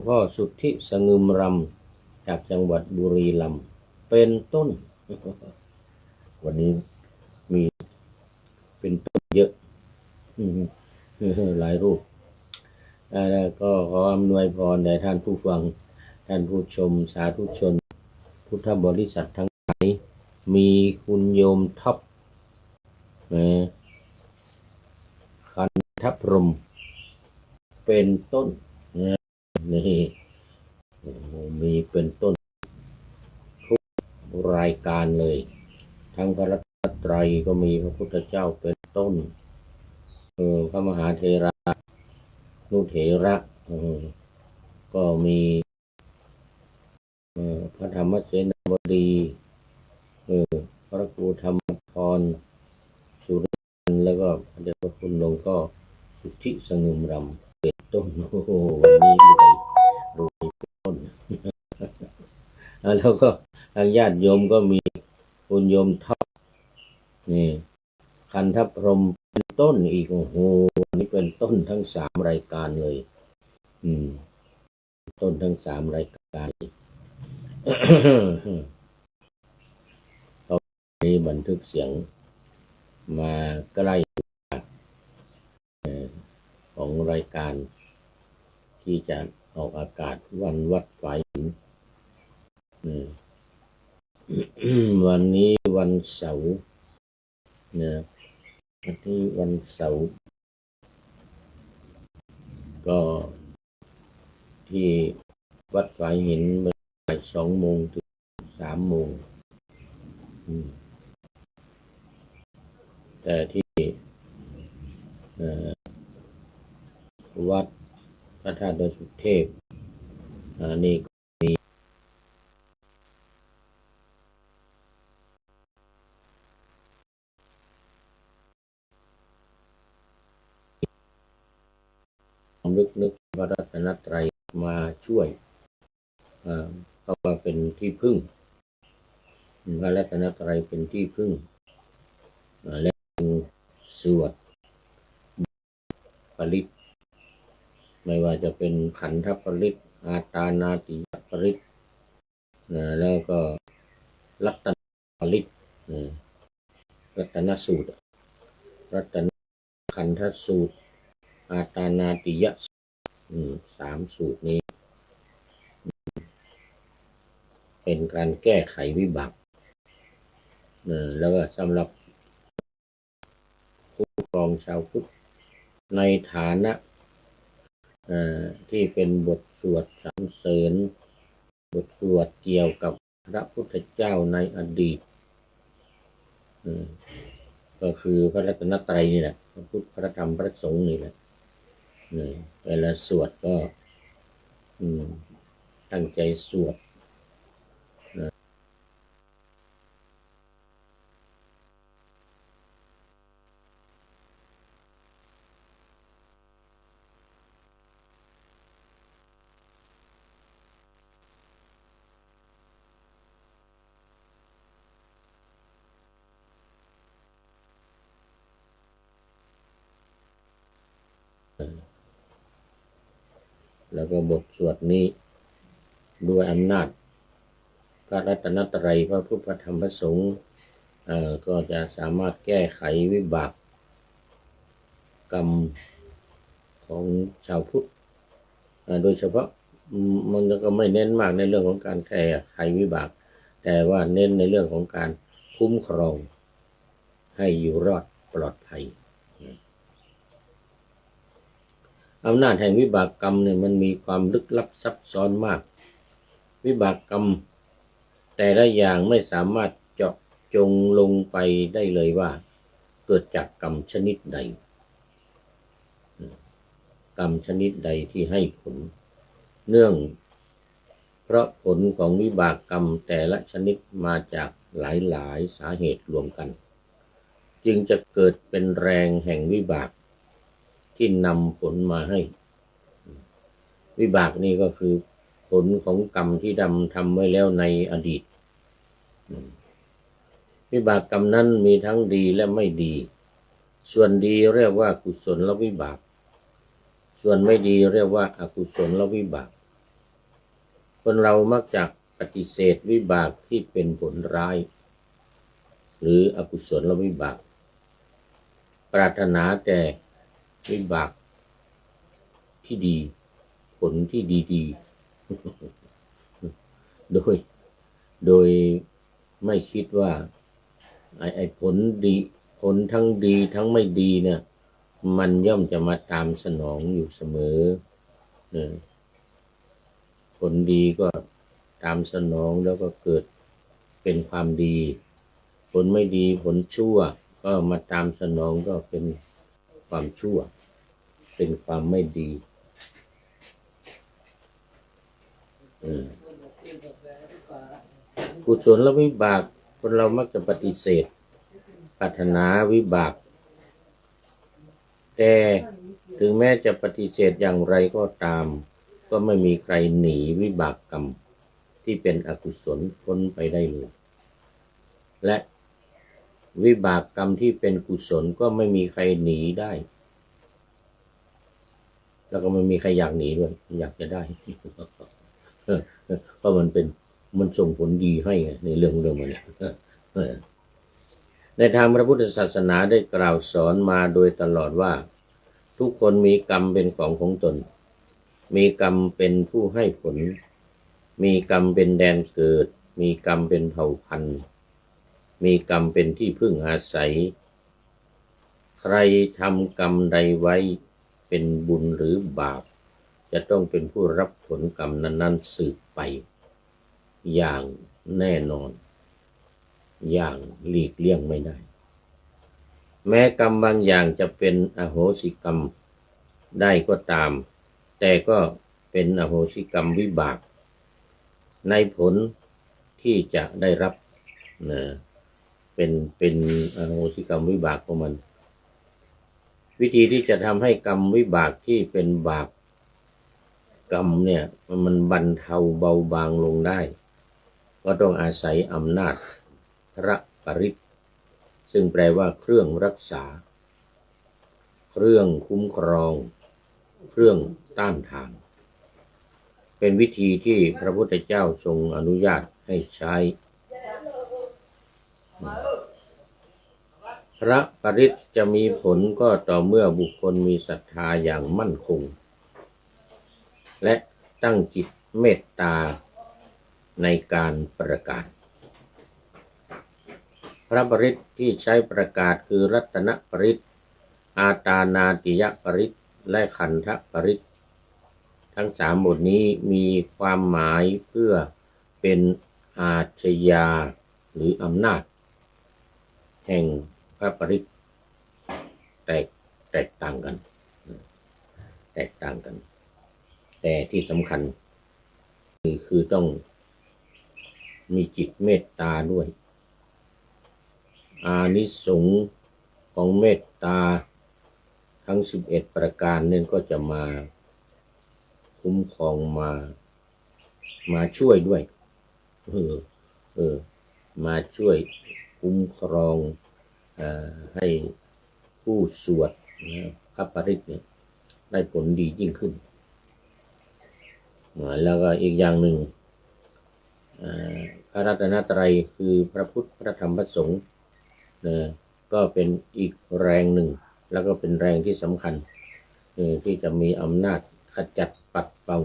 พ่อสุทธิสงึมรำจากจังหวัดบุรีรัมย์เป็นต้น วันนี้มีเป็นต้นเยอะหลายรูปแล้วก็ขออำนวยพรแด่ท่านผู้ฟังท่านผู้ชมสาธุชนพุทธบริษัททั้งหลายมีคุณโยมท็อปคันทพรหมเป็นต้นนี่มีเป็นต้นทุกรายการเลยทั้งพระรัตนตรัยก็มีพระพุทธเจ้าเป็นต้นพระมหาเถระนุเถระก็มีพระธรรมเสนาบดีพระครูธรรมพรสุริยันแล้วก็พระเดชพระคุณหลวงพ่อสุทธิสงึมรำเป็นต้นวันนี้รวยต้น แล้วก็ทางญาติโยมก็มีคุณโยมท็อปนี่คันทพรหมเป็นต้นอีกโอ้โหวันนี้เป็นต้นทั้ง3รายการเลยต้นทั้ง3รายการตอนนี้บันทึกเสียงมาใกล้ของรายการที่จะออกอากาศวันวัดฝายหินวันนี้วันเสาร์วันนี้วันเสาร์ก็ที่วัดฝายหินบ่าย2 โมงถึง3 โมงแต่ที่วัดพระธาตุดอยสุเทพนี่ก็มีนึกพระรัตนตรัยมาช่วยเพราะว่าเป็นที่พึ่งพระรัตนตรัยเป็นที่พึ่งและสวดปริตไม่ว่าจะเป็นขันธปริตอาตานาติยปริตแล้วก็รัตนปริตรัตนสูตรรัตนขันธสูตรอาตานาติย3 สูตรนี้เป็นการแก้ไขวิบากแล้วก็สำหรับผู้ครองชาวพุทธในฐานะที่เป็นบทสวดสรรเสริญบทสวดเกี่ยวกับพระพุทธเจ้าในอดีตก็คือพระรัตนตรัยนี่แหละพระพุทธพระธรรมพระสงฆ์นี่แหละแต่ละสวดก็ตั้งใจสวดแล้วก็บทสวดนี้ด้วยอำนาจพระรัตนตรัยพระพุทธพระธรรมพระสงฆ์ก็จะสามารถแก้ไขวิบากกรรมของชาวพุทธโดยเฉพาะมันก็ไม่เน้นมากในเรื่องของการแก้ไขวิบากแต่ว่าเน้นในเรื่องของการคุ้มครองให้อยู่รอดปลอดภัยอำนาจแห่งวิบากกรรมเนี่ยมันมีความลึกลับซับซ้อนมากวิบากกรรมแต่ละอย่างไม่สามารถเจาะจงลงไปได้เลยว่าเกิดจากกรรมชนิดใดกรรมชนิดใดที่ให้ผลเนื่องเพราะผลของวิบากกรรมแต่ละชนิดมาจากหลายสาเหตุรวมกันจึงจะเกิดเป็นแรงแห่งวิบากที่นำผลมาให้วิบากนี่ก็คือผลของกรรมที่ทำไว้แล้วในอดีตวิบากกรรมนั้นมีทั้งดีและไม่ดีส่วนดีเรียกว่ากุศลวิบากส่วนไม่ดีเรียกว่าอกุศลวิบาก คนเรามักจะปฏิเสธวิบากที่เป็นผลร้ายหรืออกุศลวิบากปรารถนาแต่วิบากที่ดีผลที่ดีๆโดยไม่คิดว่าไอ้ผลดีผลทั้งดีทั้งไม่ดีเนี่ยมันย่อมจะมาตามสนองอยู่เสมอผลดีก็ตามสนองแล้วก็เกิดเป็นความดีผลไม่ดีผลชั่วก็มาตามสนองก็เป็นความชั่วเป็นความไม่ดีกุศลวิบากคนเรามักจะปฏิเสธปรารถนาวิบากแต่ถึงแม้จะปฏิเสธอย่างไรก็ตามก็ไม่มีใครหนีวิบากกรรมที่เป็นอกุศลพ้นไปได้เลยและวิบากกรรมที่เป็นกุศลก็ไม่มีใครหนีได้แล้วก็ไม่มีใครอยากหนีด้วยอยากจะได้เพราะมันส่งผลดีให้ในเรื่องมันเนี่ยในทางพระพุทธศาสนาได้กล่าวสอนมาโดยตลอดว่าทุกคนมีกรรมเป็นของตนมีกรรมเป็นผู้ให้ผลมีกรรมเป็นแดนเกิดมีกรรมเป็นเผ่าพันธุ์มีกรรมเป็นที่พึ่งอาศัยใครทำกรรมใดไว้เป็นบุญหรือบาปจะต้องเป็นผู้รับผลกรรมนั้นๆสืบไปอย่างแน่นอนอย่างหลีกเลี่ยงไม่ได้แม้กรรมบางอย่างจะเป็นอโหสิกรรมได้ก็ตามแต่ก็เป็นอโหสิกรรมวิบากในผลที่จะได้รับเป็นอโหสิกรรมวิบากของมันวิธีที่จะทำให้กรรมวิบากที่เป็นบาปกรรมเนี่ยมันบรรเทาเบาบางลงได้ก็ต้องอาศัยอำนาจพระปริตซึ่งแปลว่าเครื่องรักษาเครื่องคุ้มครองเครื่องต้านทานเป็นวิธีที่พระพุทธเจ้าทรงอนุญาตให้ใช้พระปริตจะมีผลก็ต่อเมื่อบุคคลมีศรัทธาอย่างมั่นคงและตั้งจิตเมตตาในการประกาศพระปริตที่ใช้ประกาศคือรัตนปริตอาตานาติยปริตและขันธปริตทั้งสามบทนี้มีความหมายเพื่อเป็นอาชญาหรืออำนาจแห่งพระปริตแตกต่างกันแต่ที่สำคัญคือต้องมีจิตเมตตาด้วยอานิสงส์ของเมตตาทั้ง11ประการนั่นก็จะมาคุ้มครองมาช่วยด้วยมาช่วยคุ้มครองให้ผู้สวดพระปริตเนี่ยได้ผลดียิ่งขึ้นแล้วก็อีกอย่างหนึ่งพระรัตนตรัยคือพระพุทธพระธรรมพระสงฆ์ก็เป็นอีกแรงหนึ่งแล้วก็เป็นแรงที่สำคัญที่จะมีอำนาจขจัดปัดเป่า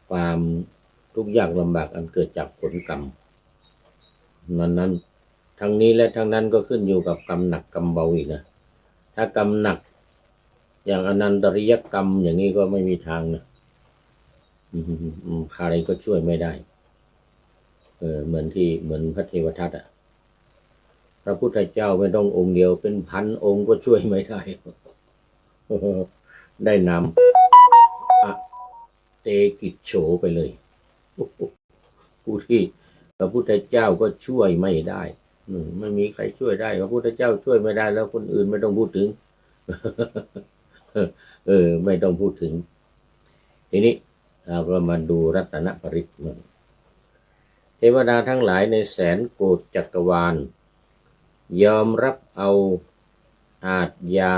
ความทุกข์ยากลำบากอันเกิดจากผลกรรมนั้นทั้งนี้และทั้งนั้นก็ขึ้นอยู่กับกรรมหนักกรรมเบาอีกนะถ้ากรรมหนักอย่างอนันตริยกรรมอย่างนี้ก็ไม่มีทางนะใครก็ช่วยไม่ได้เหมือนพระเทวทัตพระพุทธเจ้าไม่ต้ององค์เดียวเป็นพันองค์ก็ช่วยไม่ได้ได้นำเตกิจโฉไปเลยผู้ที่พระพุทธเจ้าก็ช่วยไม่ได้ไม่มีใครช่วยได้พระพุทธเจ้าช่วยไม่ได้แล้วคนอื่นไม่ต้องพูดถึงไม่ต้องพูดถึงทีนี้เรามาดูรัตนปริตเทวดาทั้งหลายในแสนโกฏจักรวาลยอมรับเอาอาทยา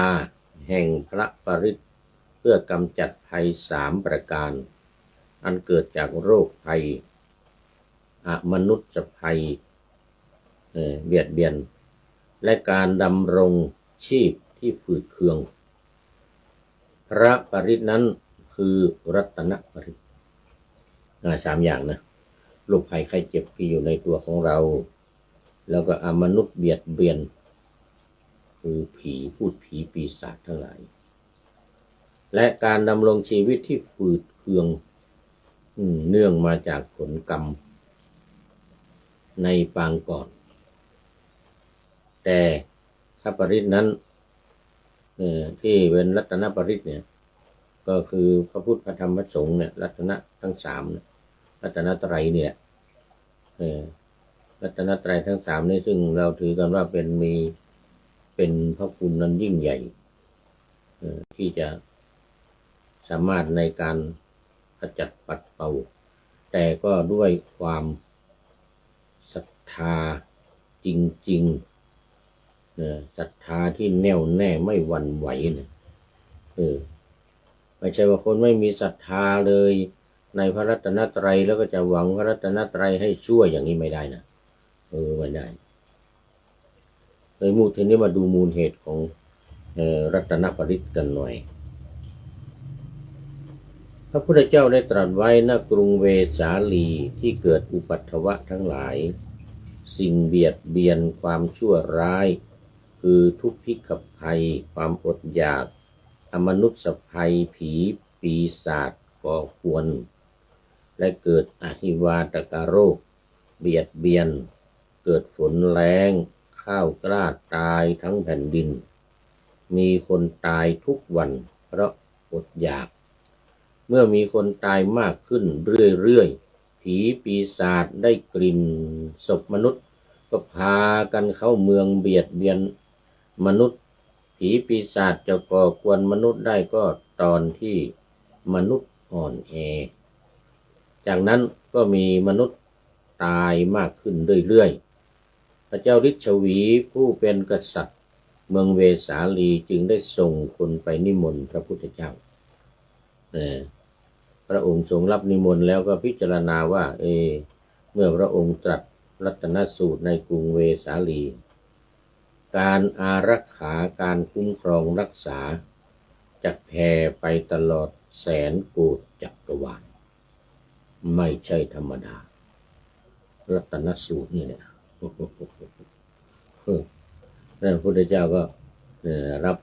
แห่งพระปริต พื่อกำจัดภัย3 ประการอันเกิดจากโรคภัยมนุษย์ภัยเบียดเบียนและการดำรงชีพที่ฝืดเคืองพระปริตรนั้นคือรัตนปริตร3 อย่างนะโรคภัยไข้เจ็บที่อยู่ในตัวของเราแล้วก็มนุษย์เบียดเบียนคือผีพูดผีปีศาจทั้งหลายและการดำรงชีวิตที่ฝืดเคืองเนื่องมาจากผลกรรมในปางก่อนแต่ถ้าปริตรนั้นที่เป็นรัตนปริตรเนี่ยก็คือพระพุทธพระธรรมพระสงฆ์เนี่ยรัตนะทั้ง3รัตนตรัยเนี่ยรัตนตรัยทั้ง3นี้ซึ่งเราถือกันว่าเป็นพระคุณนั้นยิ่งใหญ่ที่จะสามารถในการขจัดปัดเป่าแต่ก็ด้วยความศรัทธาจริงๆศรัทธาที่แน่วแน่ไม่หวั่นไหวนะไม่ใช่ว่าคนไม่มีศรัทธาเลยในพระรัตนตรัยแล้วก็จะหวังพระรัตนตรัยให้ช่วยอย่างนี้ไม่ได้นะไม่ได้ทีนี้มาดูมูลเหตุของรัตนปริตรกันหน่อยพระพุทธเจ้าได้ตรัสไว้ณกรุงเวสาลีที่เกิดอุปัฏฐวะทั้งหลายสิ่งเบียดเบียนความชั่วร้ายคือทุพพิฆภัยความอดอยากมนุษย์ภัยผีปีศาจก่อกวนและเกิดอหิวาตกโรคเบียดเบียนเกิดฝนแล้งข้าวกล้าตายทั้งแผ่นดินมีคนตายทุกวันเพราะอดอยากเมื่อมีคนตายมากขึ้นเรื่อยๆผีปีศาจได้กลิ่นศพมนุษย์ก็พากันเข้าเมืองเบียดเบียนมนุษย์ผีปีศาจจะก่อกวนมนุษย์ได้ก็ตอนที่มนุษย์อ่อนแอจากนั้นก็มีมนุษย์ตายมากขึ้นเรื่อยๆพระเจ้าฤชวีผู้เป็นกษัตริย์เมืองเวสาลีจึงได้ส่งคนไปนิมนต์พระพุทธเจ้าพระองค์ทรงรับนิมนต์แล้วก็พิจารณาว่าเมื่อพระองค์ตรัสรัตนสูตรในกรุงเวสาลีการอารักขาการคุ้มครองรักษาจะแผ่ไปตลอดแสนโกฏจักรวาลไม่ใช่ธรรมดารัตนสูตรนี่เนี่ยพระพุทธเจ้าก็รับ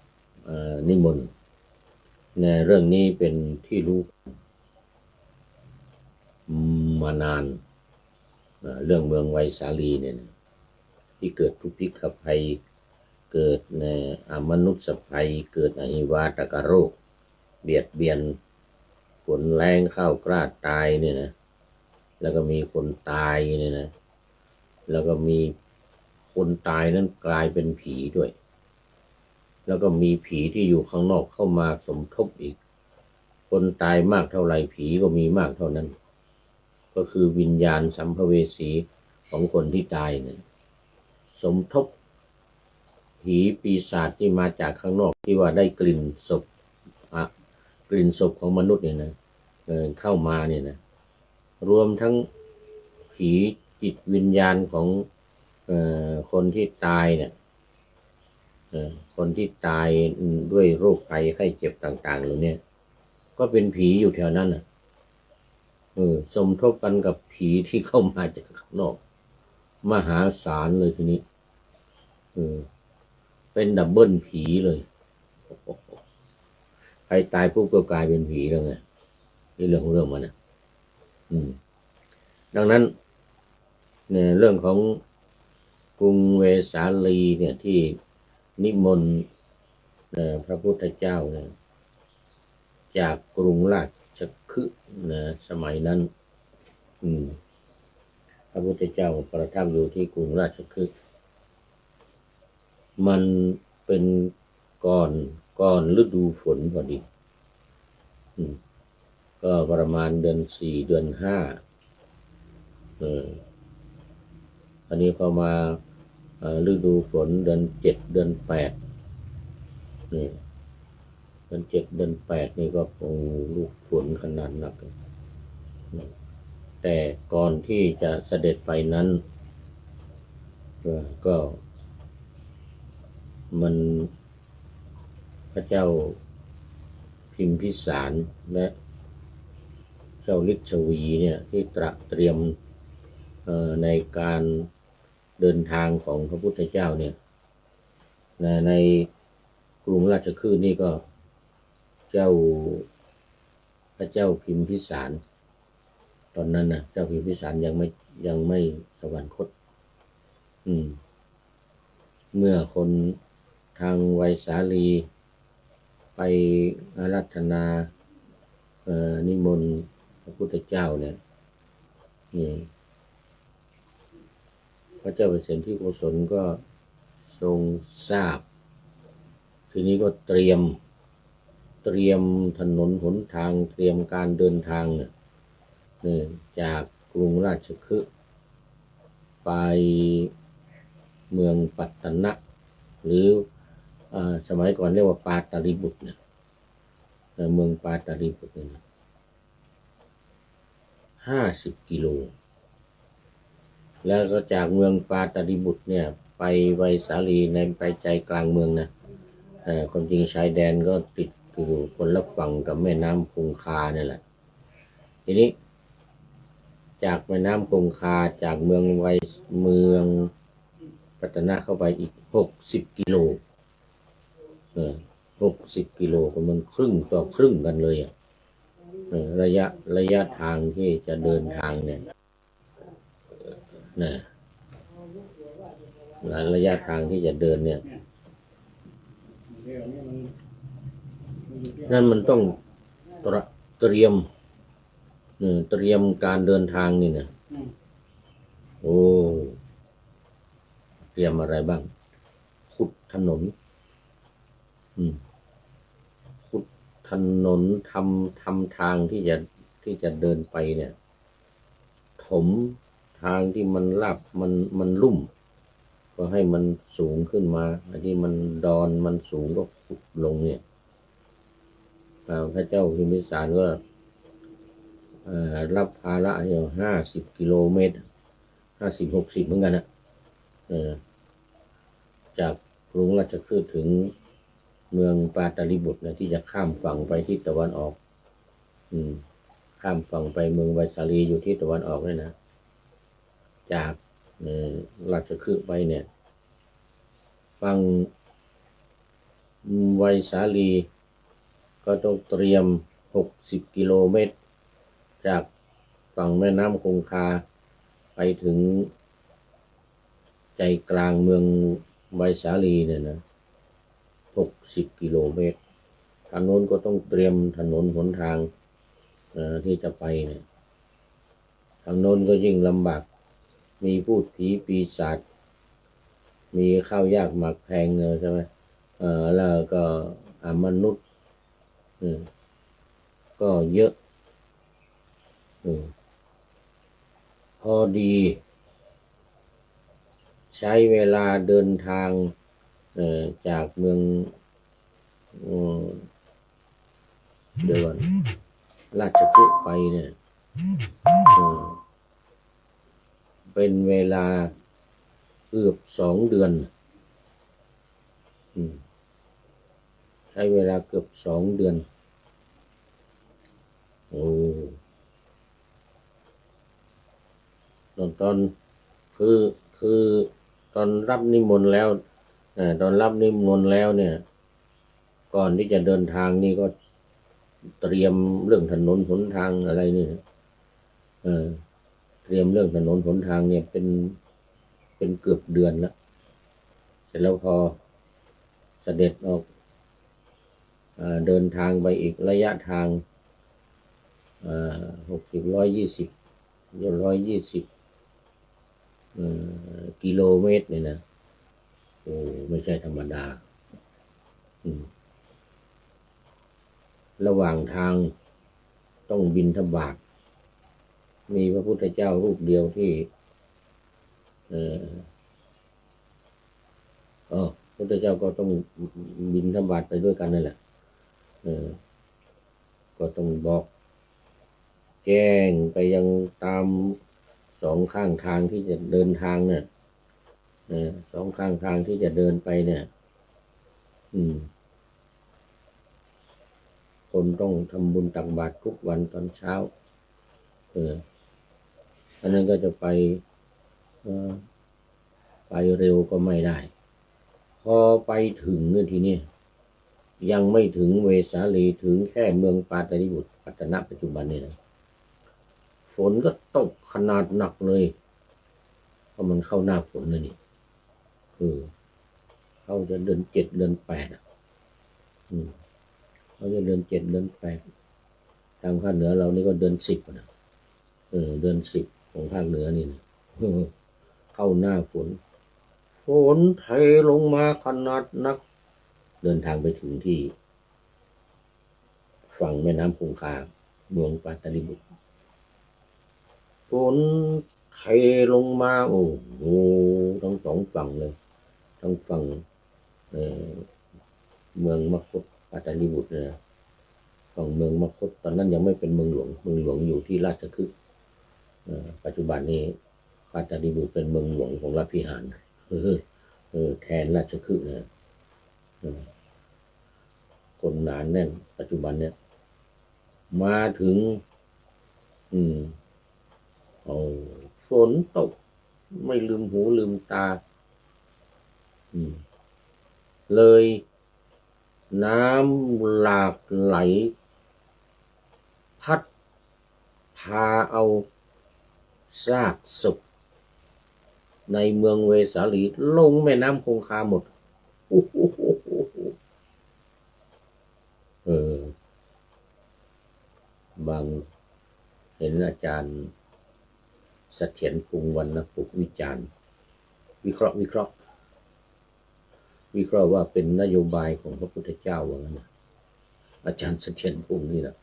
นิมนต์ในเรื่องนี้เป็นที่รู้มานานเรื่องเมืองไวสาลีเนี่ยที่เกิดทุพพิฆภัยเกิดมนุษย์ภัยเกิดอหิวาตกโรคเบียดเบียนฝนแรงข้าวกล้าตายเนี่ยนะแล้วก็มีคนตายเนี่ยนะแล้วก็มีคนตายนั้นกลายเป็นผีด้วยแล้วก็มีผีที่อยู่ข้างนอกเข้ามาสมทบอีกคนตายมากเท่าไหร่ผีก็มีมากเท่านั้นก็คือวิญญาณสัมภเวสีของคนที่ตายเนี่ยสมทบผีปีศาจที่มาจากข้างนอกที่ว่าได้กลิ่นศพกลิ่นศพของมนุษย์เนี่ยนะเข้ามาเนี่ยนะรวมทั้งผีจิตวิญญาณของคนที่ตายเนี่ยคนที่ตายด้วยโรคภัยไข้เจ็บต่างๆเหล่านี้ก็เป็นผีอยู่แถวนั้นน่ะสมทบกันกับผีที่เข้ามาจากข้างนอกมหาศาลเลยทีนี้เป็นดับเบิลผีเลยใครตายปุ๊บก็กลายเป็นผีแล้วไงนี่เรื่องของเรื่องมันนะดังนั้นเนี่ยเรื่องของกรุงเวสาลีเนี่ยที่นิมนต์พระพุทธเจ้าเนี่ยจากกรุงราชคฤห์นะสมัยนั้นพระพุทธเจ้าประทับอยู่ที่กรุงราชคฤห์มันเป็นก่อนฤดูฝนพอดีก็ประมาณเดือน4เดือน5อันนี้พอมาฤดูฝนเดือน7เดือน8นี่ เดือนเจ็ดเดือนแปดนี่ก็คงลูกฝนขนาดหนักแต่ก่อนที่จะเสด็จไปนั้นก็มันพระเจ้าพิมพิสารและเจ้าฤทธิ์ชวีเนี่ยที่เตรียมในการเดินทางของพระพุทธเจ้าเนี่ยในกรุงราชคฤห์นี่ก็พระเจ้าพิมพิสารตอนนั้นนะเจ้าพิมพิสารยังไม่สวรรคตเมื่อคนทางไวสาลีไปอาราธนานิมนต์พระพุทธเจ้าเนี่ยพระเจ้าเปรตที่โกศลก็ทรงทราบทีนี้ก็เตรียมถนนหนทางเตรียมการเดินทางเนี่ยจากกรุงราชคฤห์ไปเมืองปัตตนะหรือสมัยก่อนเรียกว่าปาตาลีบุตรเนี่ยเมืองปาตาลีบุตรเนี่ย50 กิโลแล้วก็จากเมืองปาตาลีบุตรเนี่ยไปไวสาลีในไปใจกลางเมืองนะความจริงชายแดนก็ติดอยู่คนละฝั่งกับแม่น้ำคงคาเนี่ยแหละทีนี้จากแม่น้ำคงคาจากเมืองปัตตนะเข้าไปอีก60 กิโล60 กิโลก็มันครึ่งต่อครึ่งกันเลยระยะทางที่จะเดินทางเนี่ยระยะทางที่จะเดินเนี่ยนั่นมันต้องเตรียมการเดินทางนี่นะเตรียมอะไรบ้างขุดถนนทำทางที่จะเดินไปเนี่ยถมทางที่มันราบมันลุ่มก็ให้มันสูงขึ้นมาที่มันดอนมันสูงก็ขุดลงเนี่ยพระเจ้าพิมพิสารก็รับภาระอยู่50 กิโลเมตร50-60เหมือนกันนะจากกรุงราชคฤห์ถึงเมืองปาตาลีบุตรนะที่จะข้ามฝั่งไปทิศตะวันออกข้ามฝั่งไปเมืองไวสาลีอยู่ที่ตะวันออกเลยนะจากราชคฤห์ไปเนี่ยฝั่งไวสาลีก็ต้องเตรียม60 กิโลเมตรจากฝั่งแม่น้ำคงคาไปถึงใจกลางเมืองไวสาลีเนี่ยนะ60 กิโลเมตรทางโน้นก็ต้องเตรียมถนนหนทางที่จะไปเนี่ยทางโน้นก็ยิ่งลำบากมีพูดผีปีศาจมีข้าวยากหมากแพงใช่ไหมแล้วก็มนุษย์ก็เยอะพอดีใช้เวลาเดินทางจากเมืองเดือนราชคฤห์ไปเนี่ยเป็นเวลาเกือบ2 เดือนใช้เวลาเกือบ2 เดือนตอนคือตอนรับนิมนต์แล้วตอนรับนิมนต์แล้วเนี่ยก่อนที่จะเดินทางนี่ก็เตรียมเรื่องถนนหนทางอะไรนี่เตรียมเรื่องถนนหนทางเนี่ยเป็นเกือบเดือนแล้วเสร็จแล้วพอเสด็จออกเดินทางไปอีกระยะทาง120 กิโลเมตรเนี่ยนะไม่ใช่ธรรมดาระหว่างทางต้องบิณฑบาตมีพระพุทธเจ้ารูปเดียวที่พระพุทธเจ้าก็ต้องบิณฑบาตไปด้วยกันนั่นแหละ เออก็ต้องบอกแจ้งไปยังตามสองข้างทางที่จะเดินทางเนี่ยสองข้างทางที่จะเดินไปเนี่ยคนต้องทำบุญตักบาตรทุกวันตอนเช้าอันนั้นก็จะไปเร็วก็ไม่ได้พอไปถึงเนี่ยทีนี้ยังไม่ถึงเวสาลีถึงแค่เมืองปาตลิบุตรปัตตนะปัจจุบันนี่นะฝนก็ตกขนาดหนักเลยเพราะมันเข้าหน้าฝนเลยนี่เขาจะเดือน7เดือน8เขาจะเดือน7เดือน8ทางภาคเหนือเรานี่ก็เดือน10นะเดือน10ของภาคเหนือนี่นะเข้าหน้าฝนเทลงมาขนาดนักเดินทางไปถึงที่ฝั่งแม่น้ำคงคาเมืองปาตลิบุตรฝนเทลงมาโอ้โหทั้งสองฝั่งเลยทั้งฝั่งเมืองมคธปาตลิบุตรเนี่ยฝั่งเมืองมคธตอนนั้นยังไม่เป็นเมืองหลวงอยู่ที่ราชคฤห์ปัจจุบันนี้ปาตลิบุตรเป็นเมืองหลวงของรัฐพิหารแทนราชคฤห์นะคนหนาแน่นปัจจุบันเนี่ยมาถึงฝนตกไม่ลืมหูลืมตาเลยน้ำหลากไหลพัดพาเอาซากศพในเมืองเวสาลีลงแม่น้ำคงคาหมดบางเห็นอาจารย์เสถียรพงษ์วรรณปุกวิจารณ์วิเคราะห์ว่าเป็นนโยบายของพระพุทธเจ้าว่างั้นนะอาจารย์เสถียรพงษ์นี่นะ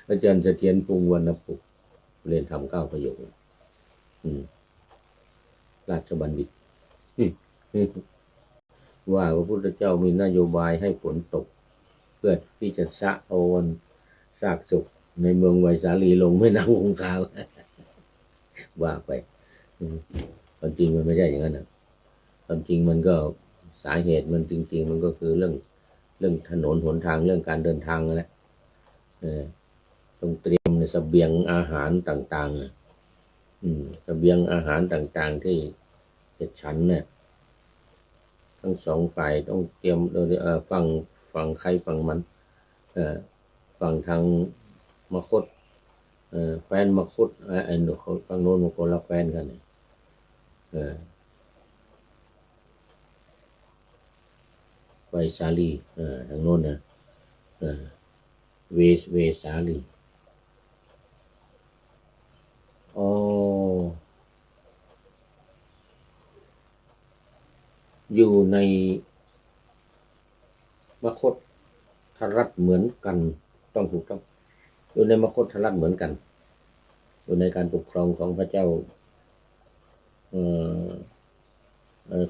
อาจารย์เสถียรพงษ์วรรณปุกเรียนธรรม9 ประโยคราชบัณฑิตว่าพระพุทธเจ้ามีนโยบายให้ฝนตกเพื่อที่จะสะเอาซากศพในเมืองไวสาลีลงแม่น้ำคงคาว่าไปความจริงมันไม่ใช่อย่างนั้นนะความจริงมันก็สาเหตุมันจริงๆมันก็คือเรื่องถนนหนทางเรื่องการเดินทางนั่นแหละต้องเตรียมในเสบียงอาหารต่างๆเสบียงอาหารต่างๆที่จะฉันเนี่ยทั้งสองฝ่ายต้องเตรียมโดยฝั่งใครฝั่งมันฝั่งทางมคธแคว้นมคธไอ้หนูฝั่งโน้นมันคนละแคว้นกันเนี่ยไวสาลีทางโน้นนะเวสาลีอยู่ในมคธรัฐเหมือนกันถูกต้องอยู่ในมคธรัฐเหมือนกันอยู่ในการปกครองของพระเจ้า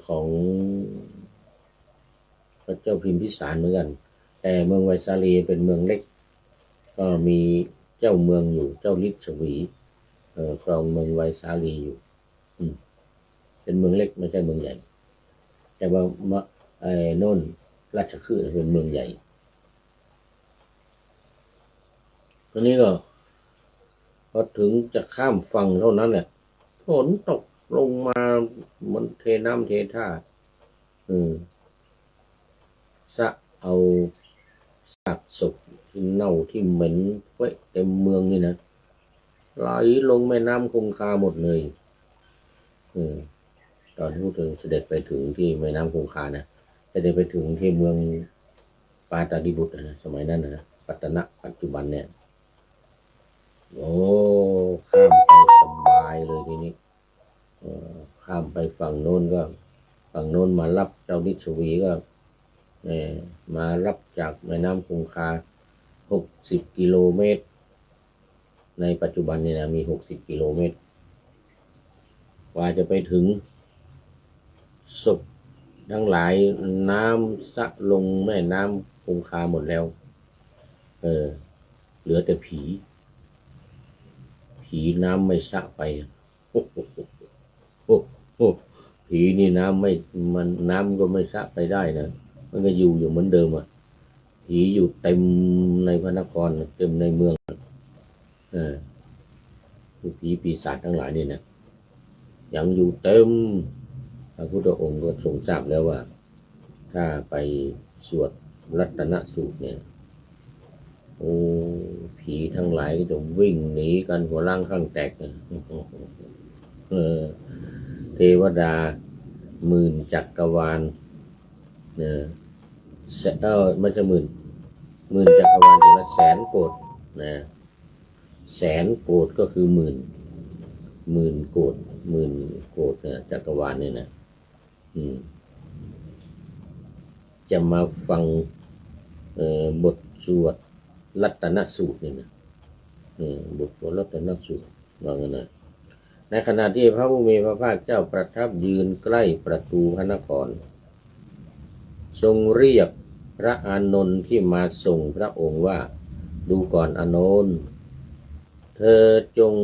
ของพระเจ้าพิมพิสารเหมือนกันแต่เมืองไวสาลีเป็นเมืองเล็กก็มีเจ้าเมืองอยู่เจ้าฤทธิ์ชวีครองเมืองไวสาลีอยู่เป็นเมืองเล็กไม่ใช่เมืองใหญ่แต่ว่าโน่นราชคฤห์เป็นเมืองใหญ่ตอนนี้ก็พอถึงจะข้ามฝั่งเท่านั้นแหละฝนตกลงมามันเทน้ำเทท่าสะเอาซากศพที่เน่าที่เหม็นเฟ้เต็มเมืองนี่นะไหลลงแม่น้ำคงคาหมดเลยตอนพูดถึงเสด็จไปถึงที่แม่น้ำคงคานะเสด็จไปถึงที่เมืองปาตาลิบุตรนะสมัยนั้นนะปัตตนะปัจจุบันเนี่ยโอ้ข้ามไปสบายเลยทีนี้ข้ามไปฝั่งโน้นก็ฝั่งโน้นมารับเจ้าฤทธิ์ชวีก็มารับจากแม่น้ำคงคา60 กิโลเมตรในปัจจุบันนี่นะมี60 กิโลเมตรกว่าจะไปถึงศพทั้งหลายน้ำสะลงแม่น้ำค งคาหมดแล้วเหลือแต่ผีน้ำไม่สะไปโอ้โหผีนี่น้ำก็ไม่สะไปได้นะมันก็อยู่เหมือนเดิมอ่ะผีอยู่เต็มในพระนครเต็มในเมืองผีปีศาจทั้งหลายนี่นะยังอยู่เต็มพระพุทธองค์ก็ทรงทราบแล้วว่าถ้าไปสวดรัตนสูตรเนี่ยโอ้ผีทั้งหลายก็จะวิ่งหนีกันหัวล่างข้างแตกเทวดาหมื่นจักรวาลมันจะหมื่นจักรวาลอยู่ละแสนโกฏนะแสนโกฏก็คือหมื่นโกฏเนี่ยจักรวาลเนี่ยนะจะมาฟังบทสวดรัตนสูตรนี่นะบทสวดรัตนสูตรว่างั้นนะในขณะที่พระผู้มีพระภาคเจ้าประทับยืนใกล้ประตูพระนครทรงเรียกพระอานนท์ที่มาส่งพระองค์ว่าดูก่อนอานนท์เธอจง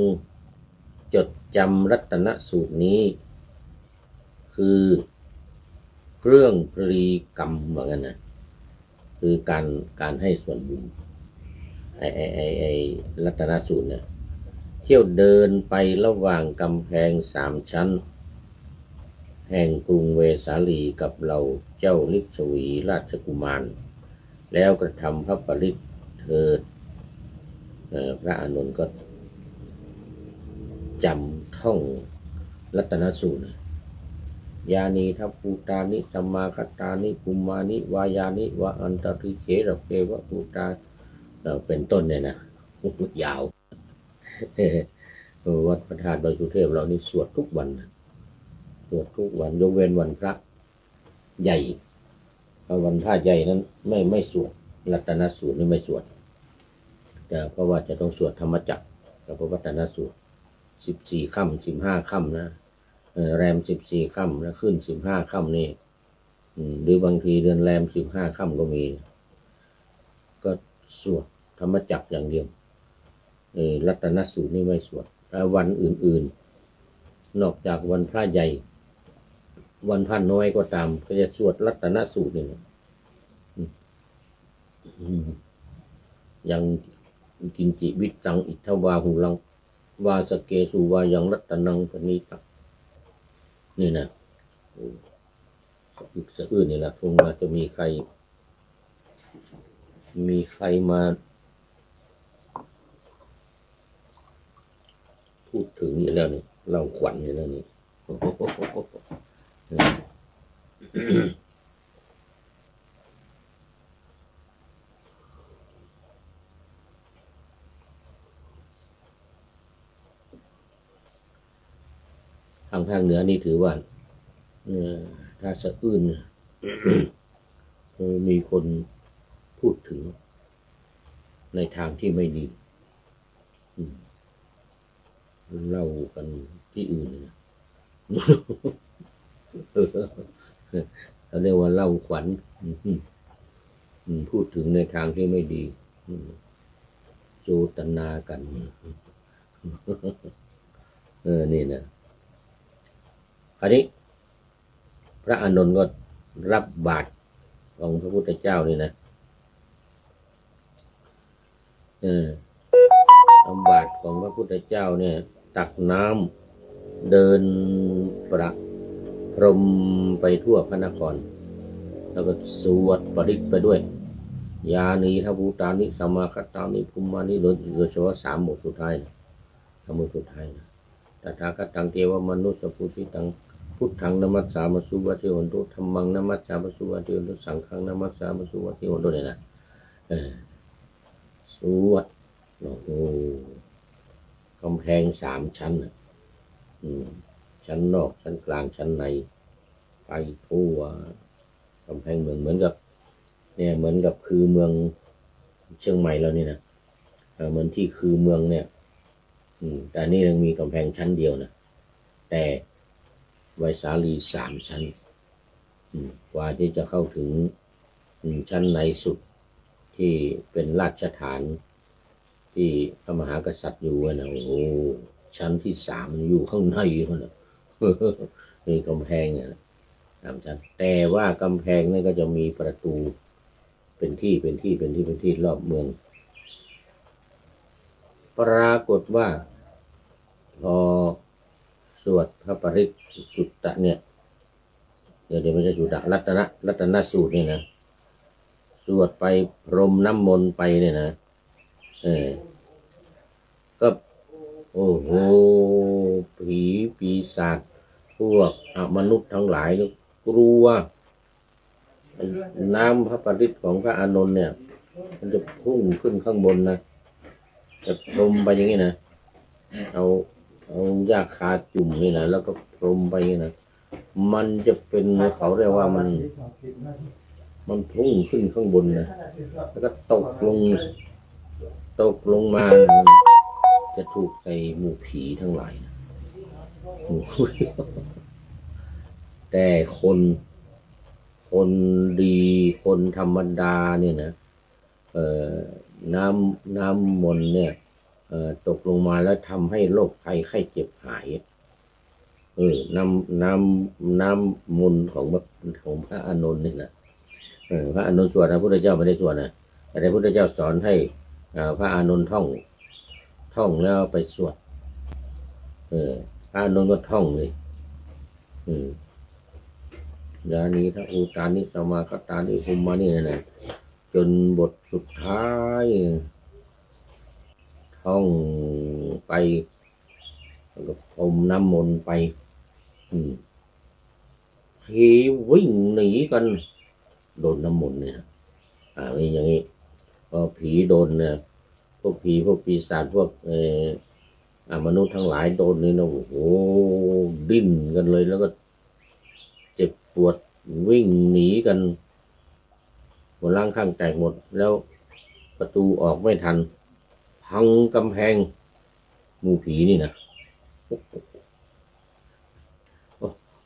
จดจำรัตนสูตรนี้คือเครื่องปรีกรรมเหมือนกันนะคือการให้ส่วนบุญไอ้รัตนสูตรเนี่ยเที่ยวเดินไประหว่างกำแพง3 ชั้นแห่งกรุงเวสาลีกับเราเจ้าฤกษวีราชกุมารแล้วกระทำพระปริตเถิดพระอานนท์ก็จำท่องรัตนสูตรยานีทัพปูตานิสัมมาคตานิปุมมานิวายานิวะอันตริเขระเปวะปูตาเป็นต้นเนี่ยนะยาววัดพระธาตุดอยสุเทพเรานี่สวดทุกวันสวดทุกวันยกเว้นวันพระใหญ่วันพระใหญ่นั้นไม่สวดรัตนสูตรนี่ไม่สวดแต่เพราะว่าจะต้องสวดธรรมจักรกับพระรัตนสูตร14 ค่ำ15 ค่ำนะแรม14 ค่ำแล้วขึ้น15 ค่ำนี่หรือบางทีเดือนแรม15 ค่ำก็มีก็สวดธรรมจักรอย่างเดียวรัตนสูตรนี่ไม่สวดวันอื่นๆนอกจากวันพระใหญ่วันพระน้อยก็ตามก็จะสวดรัตนสูตรนี่ยังกินจิวิตังอิทธวาหุลังวาสเกสุวายังรัตนังปณิตังนี่นะอีกสะอื้นนี่แหละคงว่าจะมีใครมาพูดถึงนี่แล้วนี่เล่าขวัญนี่แล้วนี่ทางเหนือนี่ถือว่าถ้าสะอื้นมีคนพูดถึงในทางที่ไม่ดีเล่ากันที่อื่นนะเขาเรียกว่าเล่าขวัญพูดถึงในทางที่ไม่ดีโจตนากันนี่นะคราวนี้พระอานนท์ก็รับบาตรของพระพุทธเจ้านี่นะเอาบาตรของพระพุทธเจ้าเนี่ยตักน้ำเดินประพรมไปทั่วพระนครแล้วก็สวดปริตไปด้วยยานีทัพปูตานิสัมมาคตานิปุมมานิโดยเฉพาะ3 บทสุดท้าย3 บทสุดท้ายนะตถาคตังเทวมนุสสปุชิตังพุทธังนมัสสามาสุวัติโหตุธัมมังนมัสสามาสุวัติโหตุสังฆังนมัสสามาสุวัติโหตุเนี่ยนะสวดโอ้โหกำแพง3 ชั้นชั้นนอกชั้นกลางชั้นในไปทั่วกำแพงเมืองเหมือนกับคือเมืองเชียงใหม่แล้วนี่นะเหมือนที่คือเมืองเนี่ยแต่นี่ยังมีกำแพงชั้นเดียวนะแต่ไวสาลี3 ชั้นกว่าที่จะเข้าถึงชั้นในสุด ที่เป็นราชฐานที่พระมหากษัตริย์อยู่นะโอ้ชั้นที่3มันอยู่ข้างในคนน่ะมีกำแพงอ่ะ3 ชั้นแต่ว่ากำแพงนั่นก็จะมีประตูเป็นที่รอบเมืองปรากฏว่าพอสวดพระปริตรสุตตะเนี่ยเดี๋ยวไม่ใช่สุตตะรัตนสูตรเนี่ยนะสวดไปพรมน้ำมนต์ไปเนี่ยนะก็โอ้โหผีปีศาจพวกมนุษย์ทั้งหลายกลัวน้ำพระปริตรของพระอานนท์เนี่ยมันจะพุ่งขึ้นข้างบนนะจะพรมไปอย่างนี้นะเอายาคาจุ่มนี่นะแล้วก็พรมไปอย่างนี้นะมันจะเป็นเขาเรียกว่ามันพุ่งขึ้นข้างบนนะแล้วก็ตกลงมานะจะถูกใส่หมู่ผีทั้งหลายนะแต่คนดีคนธรรมดาเนี่ยนะน้ำมนต์เนี่ยตกลงมาแล้วทำให้โรคภัยไข้เจ็บหายน้ำมนต์ของพระอานนท์นี่นะพระอานนท์สวดนะพระพุทธเจ้าไม่ได้สวดนะแต่พระพุทธเจ้าสอนให้พระอานนท์ท่องแล้วไปสวดพระอานนท์ก็ท่องเลยยานีทัอุตานิสมาคตานิภูมานี่นะจนบทสุดท้ายท่องไปแล้วก็พรมน้ำมนต์ไปผีวิ่งหนีกันโดนน้ำมนต์เนี่ยมีอย่างนี้พอผีโดนเนี่ยพวกผีพวกปีศาจพวกมนุษย์ทั้งหลายโดนนี่นะโอ้โหดิ้นกันเลยแล้วก็เจ็บปวดวิ่งหนีกันหัวล่างข้างแตกหมดแล้วประตูออกไม่ทันพังกำแพงหมู่ผีนี่นะ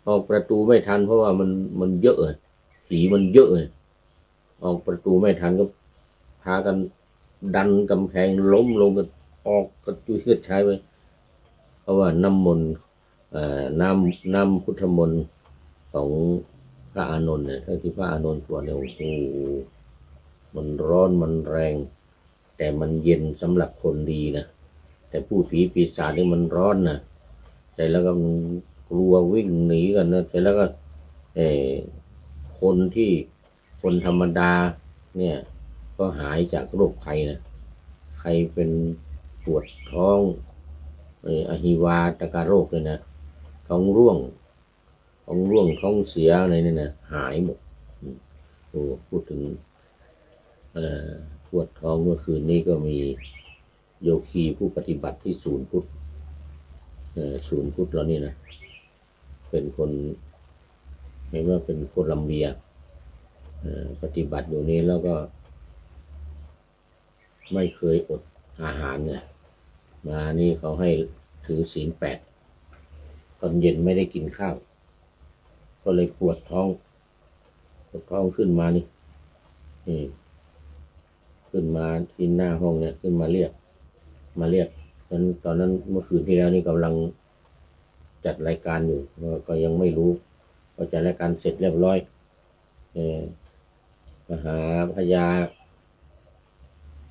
ออกประตูไม่ทันเพราะว่ามันเยอะเลยผีมันเยอะเลยออกประตูไม่ทันก็พากันดันกำแพงล้มลงกันออกกระจุยกระจายไปเพราะว่าน้ำมนต์น้ำพุทธมนต์ของพระอานนท์เนี่ยที่พระอานนท์สวดเนี่ยโอ้โหมันร้อนมันแรงแต่มันเย็นสำหรับคนดีนะแต่ผู้ผีปีศาจนี่มันร้อนนะใช่แล้วก็กลัววิ่งหนีกันนะใช่แล้วก็คนธรรมดาเนี่ยก็หายจากโรคภัยนะใครเป็นปวดท้องอหิวาตกโรคเลยนะท้องร่วงท้องเสียอะไรเนี่ยนะหายหมดพูดถึงปวดท้องเมื่อคืนนี้ก็มีโยคีผู้ปฏิบัติที่ศูนย์พุทธแล้วนี่นะเป็นคนเห็นว่าเป็นโคลัมเบียปฏิบัติอยู่นี้แล้วก็ไม่เคยอดอาหารเนี่ยมานี่เขาให้ถือศีล 8ตอนเย็นไม่ได้กินข้าวก็เลยปวดท้องขึ้นมานี่ขึ้นมาที่หน้าห้องเนี่ยขึ้นมาเรียกตอนนั้นเมื่อคืนที่แล้วนี่กำลังจัดรายการอยู่ก็ยังไม่รู้พอจัดรายการเสร็จเรียบร้อยมหาพญา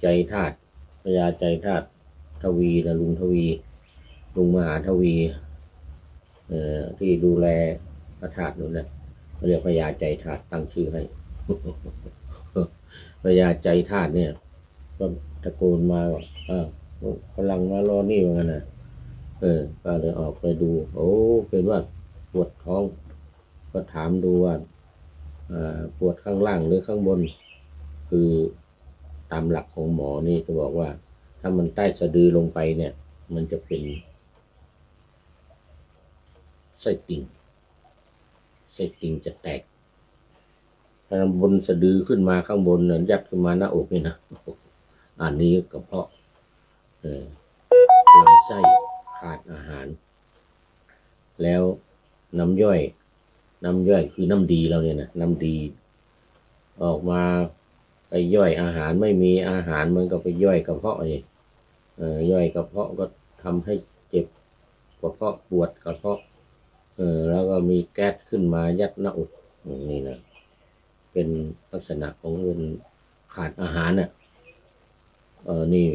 ใจธาตุทวีนะลุงทวีลุงมหาทวีที่ดูแลพระธาตุนู่นนะเรียกพญาใจธาตุตั้งชื่อให้ พญาใจธาตุเนี่ยก็ตะโกนมาว่ากำลังมารอนี่เหมือนกันนะก็เลยออกไปดูโอ้เป็นว่าปวดท้องก็ถามดูว่าปวดข้างล่างหรือข้างบนคือตามหลักของหมอนี่จะบอกว่าถ้ามันใต้สะดือลงไปเนี่ยมันจะเป็นไส้ติ่งจะแตกถ้าบนสะดือขึ้นมาข้างบนเนี่ยยัดขึ้นมาหน้าอกนี่นะอันนี้กระเพาะลำไส้ขาดอาหารแล้วน้ำย่อยคือน้ำดีเราเนี่ยนะน้ำดีออกมา ไปย่อยอาหารไม่มีอาหารมันก็ไปย่อยกระเพาะนี่ย่อยกระเพาะก็ทำให้เจ็บกระเพาะปวดกระเพาะแล้วก็มีแก๊สขึ้นมายัดหน้าอกนี่นะเป็นลักษณะของเป็นขาดอาหารเนี่ยนี่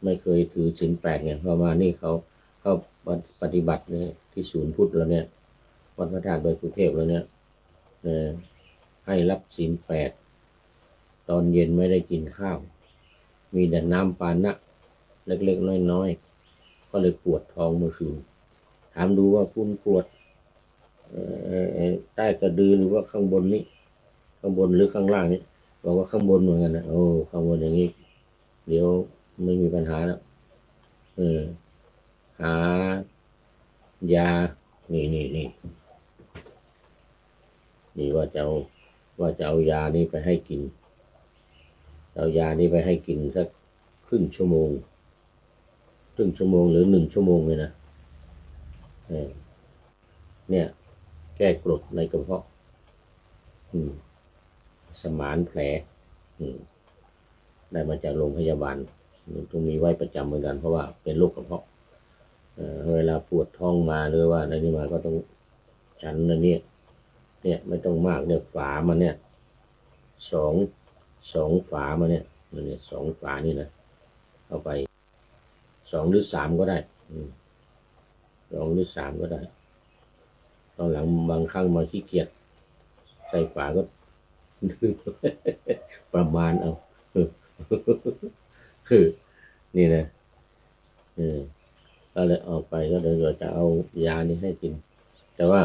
ไม่เคยถือศีล8ไงพอมานี่เขาปฏิบัติเนี่ยที่ศูนย์พุทธแล้วเนี่ยวัดพระธาตุดอยสุเทพแล้วเนี่ยให้รับศีล8ตอนเย็นไม่ได้กินข้าวมีแต่น้ำปานะเล็กๆน้อยๆก็เลยปวดท้องเมื่อคืนถามดูว่าคุณปวดใต้กระดือหรือว่าข้างบนนี้ข้างบนหรือข้างล่างนี้บอกว่าข้างบนเหมือนกันนะโอ้ข้างบนอย่างนี้เดี๋ยวไม่มีปัญหาแล้วหายานี่ว่าจะเอายานี้ไปให้กินเอายานี้ไปให้กินสักครึ่งชั่วโมงหรือ1 ชั่วโมงเลยนะเนี่ยแก้กรดในกระเพาะสมานแผลได้มาจากโรงพยาบาลต้องมีไว้ประจำเหมือนกันเพราะว่าเป็นโรคกระเพาะเวลาปวดท้องมาหรือว่าอะไรนี่มาก็ต้องฉันนะเนี่ยไม่ต้องมากเนี่ยฝามันเนี่ยสองฝามาเนี่ย2 ฝานี่นะเอาไป2 หรือ 3ก็ได้2 หรือ 3ก็ได้ตอนหลังบางครั้งมาขี้เกียจใส่ฝาก็ ประมาณเอานี่นะก็เลยออกไปก็เดี๋ยวจะเอายานี้ให้กินแต่ว่า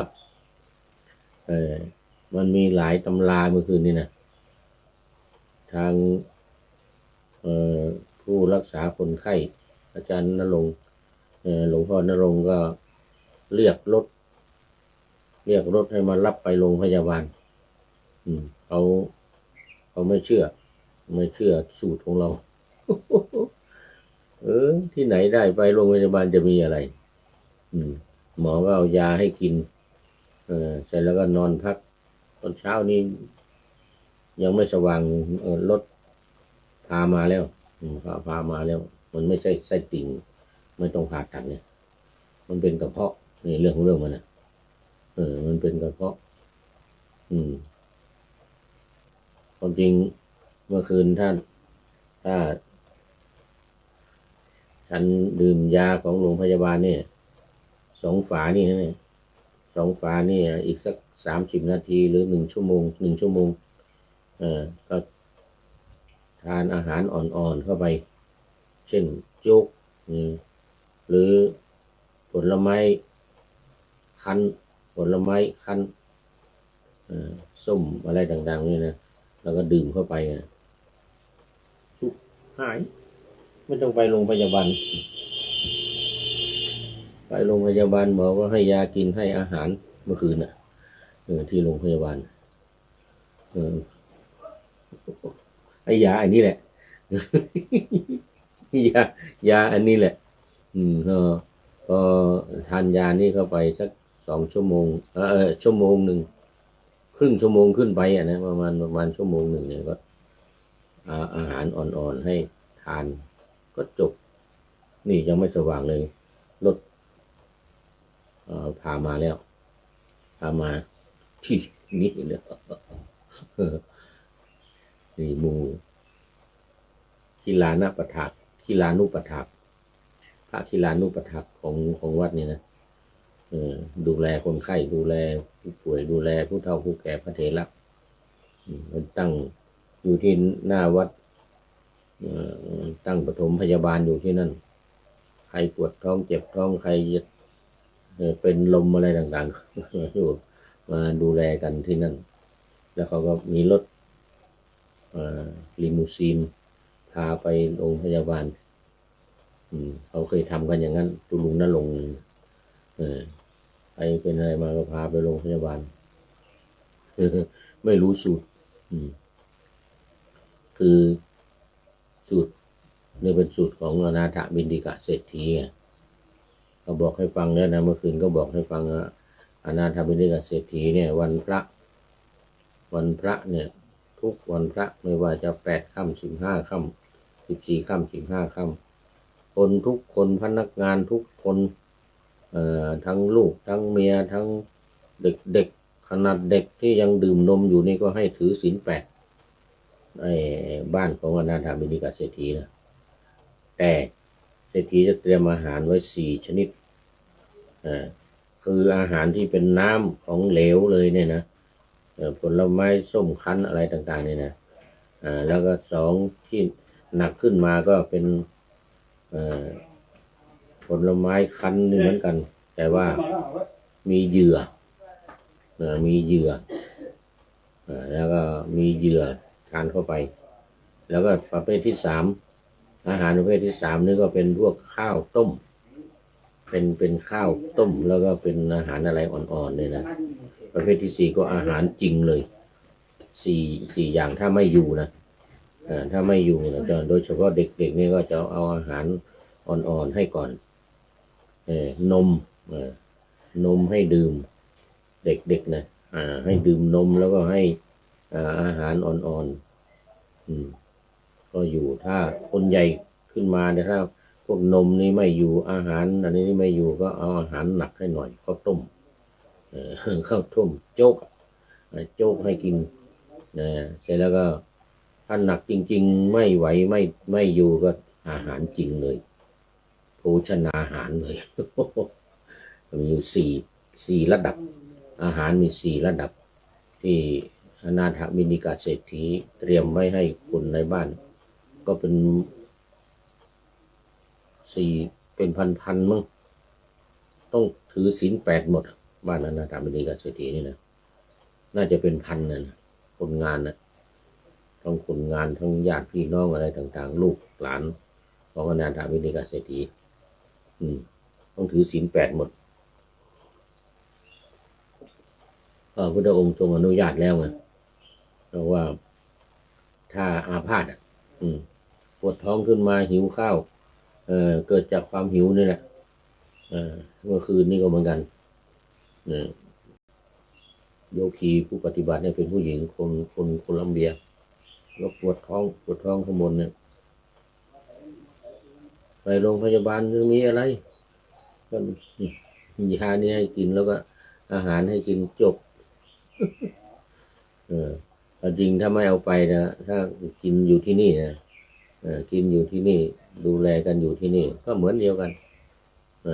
มันมีหลายตำราเมื่อคืนนี้นะทางผู้รักษาคนไข้อาจารย์ณรงค์หลวงพ่อนรงค์ก็เรียกรถให้มารับไปโรงพยาบาลเขาไม่เชื่อสูตรของเรา ที่ไหนได้ไปโรงพยาบาลจะมีอะไรหมอก็เอายาให้กินเสร็จแล้วก็นอนพักตอนเช้านี้ยังไม่สว่างรถพามาแล้วพามาแล้วมันไม่ใช่ไส้ติ่งไม่ต้องผ่าตัดเนี่ยมันเป็นกระเพาะนี่เรื่องของเรื่องมันนะมันเป็นกระเพาะความจริงเมื่อคืนถ้าฉันดื่มยาของโรงพยาบาลเนี่ย2 ฝานี่นะ2 ฝานี่อีกสัก30 นาทีหรือ1 ชั่วโมงก็ทานอาหารอ่อนๆเข้าไปเช่นโจ๊กหรือผลไม้คั้นส้มอะไรต่างๆนี่นะแล้วก็ดื่มเข้าไปสุขหายไม่ต้องไปโรงพยาบาลหมอก็ให้ยากินให้อาหารเมื่อคืนที่โรงพยาบาลไอ้ยาอันนี้แหละ ยาอันนี้แหละพอทานยานี่เข้าไปสัก2 ชั่วโมง1 ชั่วโมงครึ่งชั่วโมงขึ้นไปนะประมาณ1 ชั่วโมงเนี่ยก็อาหารอ่อนๆให้ทานก็จบนี่ยังไม่สว่างเลยรถพามาที่นี่เลยนี่มูคีลานุปถากพระคีลานุปถากของวัดนี่นะดูแลคนไข้ดูแลผู้ป่วยดูแลผู้เฒ่าผู้แก่พระเถระมันตั้งอยู่ที่หน้าวัดตั้งปฐมพยาบาลอยู่ที่นั่นใครปวดท้องเจ็บท้องใครเป็นลมอะไรต่างๆอยู่มาดูแลกันที่นั่นแล้วเขาก็มีรถลิมูซีนพาไปโรงพยาบาลเขาเคยทำกันอย่างนั้นตุลุงณรงค์ใครเป็นอะไรมาก็พาไปโรงพยาบาลไม่รู้สูตรคือสูตรนี่เป็นสูตรของอนาถบิณฑิกะเศรษฐีเขาบอกให้ฟังแล้วนะเมื่อคืนก็บอกให้ฟังอนาถบิณฑิกะเศรษฐีเนี่ยวันพระเนี่ย ทุกวันพระไม่ว่าจะ8 ค่ำ15 ค่ำ14 ค่ำ15 ค่ำคนทุกคนพนักงานทุกคนทั้งลูกทั้งเมียทั้งเด็กขนาดเด็กที่ยังดื่มนมอยู่นี่ก็ให้ถือศีล8บ้านของอนาถาบิณฑิกเศรษฐีนะแต่เศรษฐีจะเตรียมอาหารไว้4 ชนิดคืออาหารที่เป็นน้ำของเหลวเลยเนี่ยนะผลไม้ส้มคั้นอะไรต่างๆเนี่ยนะแล้วก็2ที่หนักขึ้นมาก็เป็นผลไม้คั้นนี่เหมือนกันแต่ว่ามีเหยื่อแล้วก็มีเหยื่อทานเข้าไปแล้วก็ประเภทที่3อาหารประเภทที่3นี่ก็เป็นพวกข้าวต้มเป็นข้าวต้มแล้วก็เป็นอาหารอะไรอ่อนๆเลยนะประเภทที่4ก็อาหารจริงเลย4อย่างถ้าไม่อยู่นะถ้าไม่อยู่นะโดยเฉพาะเด็กๆนี่ก็จะเอาอาหารอ่อนๆให้ก่อนนมให้ดื่มเด็กๆนะให้ดื่มนมแล้วก็ให้อาหารอ่อนๆก็อยู่ถ้าคนใหญ่ขึ้นมาเนี่ยถ้าพวกนมนี่ไม่อยู่อาหารอันนี้ไม่อยู่ก็เอาอาหารหนักให้หน่อยข้าวต้มข้าวต้มโจ๊กให้กินนะเสร็จแล้วก็ถ้าหนักจริงๆไม่ไหวไม่อยู่ก็อาหารจริงเลยโภชนาอาหารเลย มีอยู่สี่ระดับอาหารมี4 ระดับที่อนาถบิณฑิกเศรษฐีเตรียมไว้ให้คนในบ้านก็เป็นเป็นพันมั้งต้องถือศีล8หมดบ้านอนาถบิณฑิกเศรษฐีนี่นะน่าจะเป็นพันนะคนงานนะทั้งคนงานทั้งญาติพี่น้องอะไรต่างๆลูกหลานของอนาถบิณฑิกเศรษฐีต้องถือศีล8หมดพระพุทธองค์ทรงอนุญาตแล้วไงเพราะว่าถ้าอาพาธปวดท้องขึ้นมาหิวข้าวเกิดจากความหิวนี่แหละเมื่อคืนนี้ก็เหมือนกันโยคีผู้ปฏิบัติเนี่ยเป็นผู้หญิงคนโคลัมเบียแล้วปวดท้องข้างบนเนี่ยไปโรงพยาบาลจะมีอะไรก็ยานี่ให้กินแล้วก็อาหารให้กินจบจริงถ้าไม่เอาไปนะถ้ากินอยู่ที่นี่นะกินอยู่ที่นี่ดูแลกันอยู่ที่นี่ก็เหมือนเดียวกัน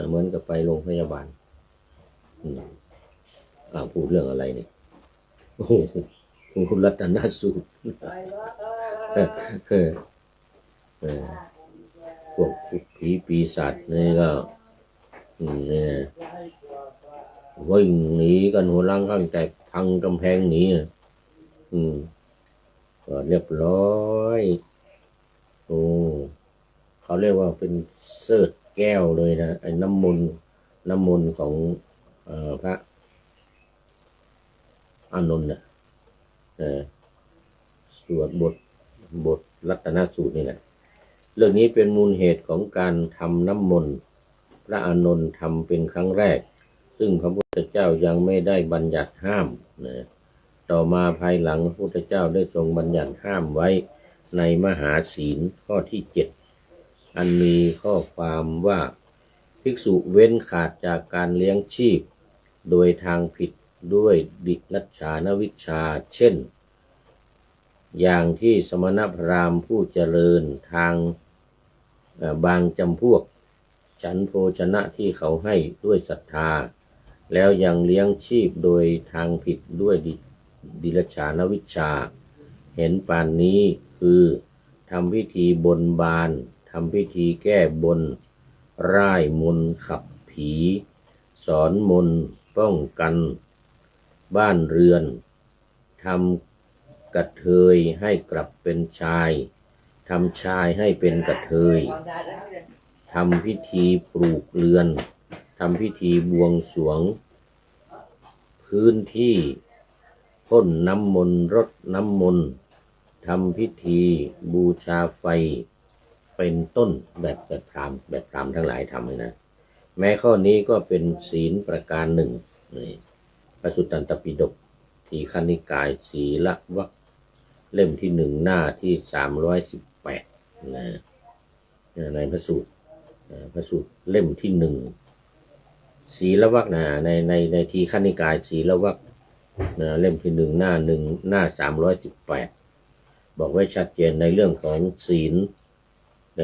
เหมือนกับไปโรงพยาบาลพูดเรื่องอะไรเนี่ยโอ้โหคุณรัตนสูตรพวกผีปีศาจนี่ก็นี่วิ่งหนีกันหัวล้างข้างแตกพังกำแพงหนีก็เรียบร้อยโอ้เขาเรียกว่าเป็นเสิร์ชแก้วเลยนะไอ้น้ำมนต์ของพระอานนท์สวดบทรัตนสูตรนี่แหละเรื่องนี้เป็นมูลเหตุของการทำน้ำมนต์พระอานนท์ทำเป็นครั้งแรกซึ่งพระพุทธเจ้ายังไม่ได้บัญญัติห้ามต่อมาภายหลังพระพุทธเจ้าได้ทรงบัญญัติห้ามไว้ในมหาศีลข้อที่7อันมีข้อความว่าภิกษุเว้นขาดจากการเลี้ยงชีพโดยทางผิดด้วยดิลัชฌานวิชชาเช่นอย่างที่สมณพราหมณ์ผู้เจริญทางบางจำพวกฉันโภชนะที่เขาให้ด้วยศรัทธาแล้วยังเลี้ยงชีพโดยทางผิดด้วยดิลัชฌานวิชชาเห็นปานนี้คือทำพิธีบนบานทำพิธีแก้บนร่ายมนต์ขับผีสอนมนต์ป้องกันบ้านเรือนทำกระเทยให้กลับเป็นชายทำชายให้เป็นกระเทยทำพิธีปลูกเรือนทำพิธีบวงสรวงพื้นที่พ่นน้ำมนต์รดน้ำมนต์ทำพิธีบูชาไฟเป็นต้นแบบพราหมณ์ทั้งหลายทำเลยนะแม้ข้อนี้ก็เป็นศีลประการหนึ่งพระสุตตันตปิฎกทีฆนิกายศีลวรรค เล่มที่1หน้าที่318นะในพระสูตรเล่มที่1ศีลวรรคนะในทีฆนิกายศีลวรรคนะเล่มที่1หน้า318บอกไว้ชัดเจนในเรื่องของศีล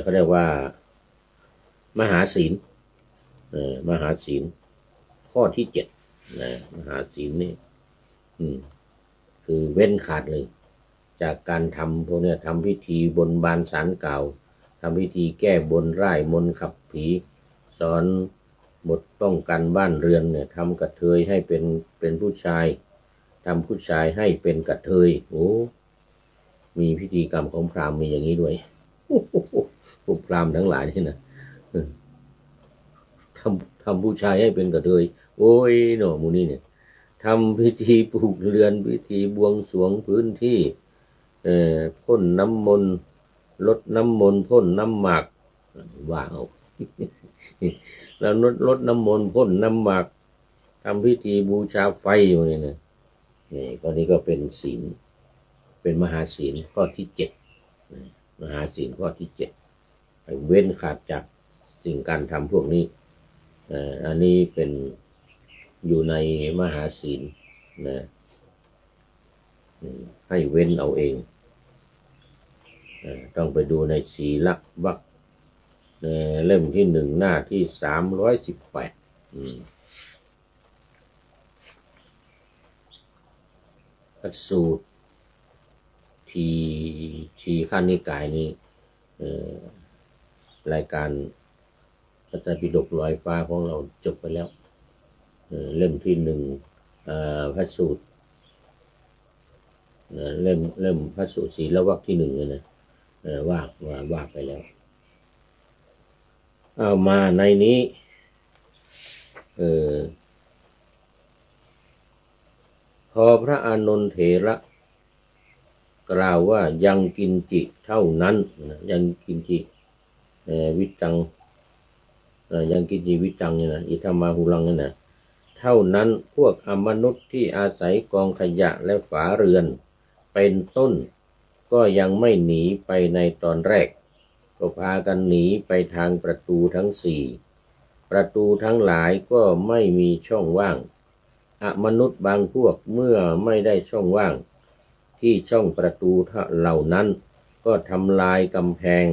เขาเรียกว่ามหาศีลมหาศีลข้อที่7นะมหาศีลนี่คือเว้นขาดเลยจากการทำพวกนี้ทำพิธีบนบานศาลเก่าทำพิธีแก้บนร่ายมนต์ขับผีสอนบทป้องกันบ้านเรือนเนี่ยทำกระเทยให้เป็นผู้ชายทำผู้ชายให้เป็นกระเทยโอ้มีพิธีกรรมของพราหมณ์มีอย่างนี้ด้วยพวกพราหมณ์ทั้งหลายนี่นะทำผู้ชายให้เป็นกระเทยโอ้ยหนอมูนี่เนี่ยทำพิธีปลูกเรือนพิธีบวงสรวงพื้นที่พ่นน้ำมนต์ลดน้ำมนต์พ่นน้ำหมากว่าเอาแล้วลดน้ำมนต์พ่นน้ำหมากทำพิธีบูชาไฟอยู่นี่นะนี่ก็นี้ก็เป็นศีลเป็นมหาศีลข้อที่7มหาศีลข้อที่7ให้เว้นขาดจากสิ่งการทำพวกนี้อันนี้เป็นอยู่ในมหาศีลนะให้เว้นเอาเองต้องไปดูในศีลวรรคเล่มที่1หน้าที่318พระสูตรทีฆนิกายนี้รายการพระไตรปิฎกลอยฟ้าของเราจบไปแล้วเล่มที่1พระสูตรเล่มพระสูตรศีลวรรคที่1นะว่าไปแล้วเอามาในนี้พอพระอานนท์เถระกล่าวว่ายังกินจิเท่านั้นยังกินจิวิตังยังกินจิวิตังเนี่ยนะอิทัมมาหุลังเนี่ยนะเท่านั้นพวกอมนุษย์ที่อาศัยกองขยะและฝาเรือนเป็นต้นก็ยังไม่หนีไปในตอนแรกก็พากันหนีไปทางประตูทั้ง4ประตูทั้งหลายก็ไม่มีช่องว่างอมนุษย์บางพวกเมื่อไม่ได้ช่องว่างที่ช่องประตูเหล่านั้นก็ทำลายกำแพง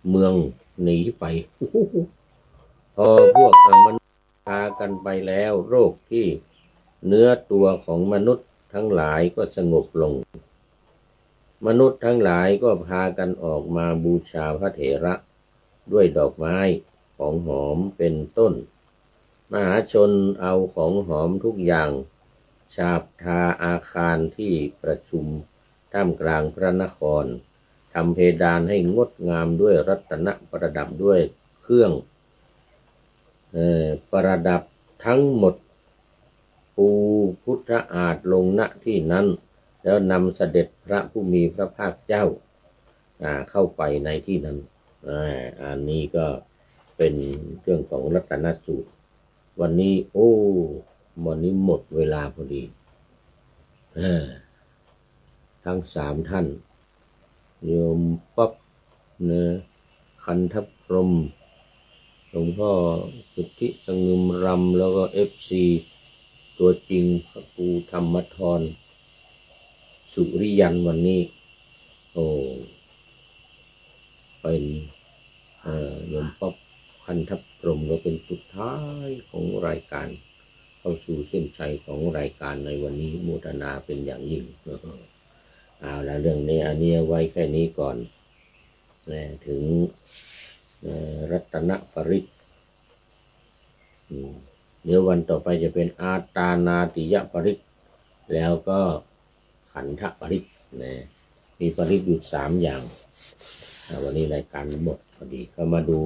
เมืองหนีไปพอพวกอมนุษย์พากันไปแล้วโรคที่เนื้อตัวของมนุษย์ทั้งหลายก็สงบลงมนุษย์ทั้งหลายก็พากันออกมาบูชาพระเถระด้วยดอกไม้ของหอมเป็นต้นมหาชนเอาของหอมทุกอย่างฉาบทาอาคารที่ประชุมท่ามกลางพระนครทำเพดานให้งดงามด้วยรัตนะประดับด้วยเครื่องประดับทั้งหมดปูพุทธอาฏลงณที่นั้นแล้วนำเสด็จพระผู้มีพระภาคเจ้าเข้าไปในที่นั้นอันนี้ก็เป็นเรื่องของรัตนสูตรวันนี้วันนี้หมดเวลาพอดีทั้ง3ท่านโยมป๊อบคันธพรหมหลวงพ่อสุทธิสงึมรำแล้วก็ FC ตัวจริงพระครูธรรมธรสุริยันวันนี้เป็นโยมป๊อบคันธพรหมก็เป็นสุดท้ายของรายการเข้าสู่เส้นชัยของรายการในวันนี้โมทนาเป็นอย่างยิ่งเอาละเรื่องนี้อันนี้ไว้แค่นี้ก่อนถึงรัตนปริตเดี๋ยววันต่อไปจะเป็นอาตานาติยปริตแล้วก็ขันธปริตมีปริตอยู่3อย่างวันนี้รายการหมดพอดีเข้ามาดู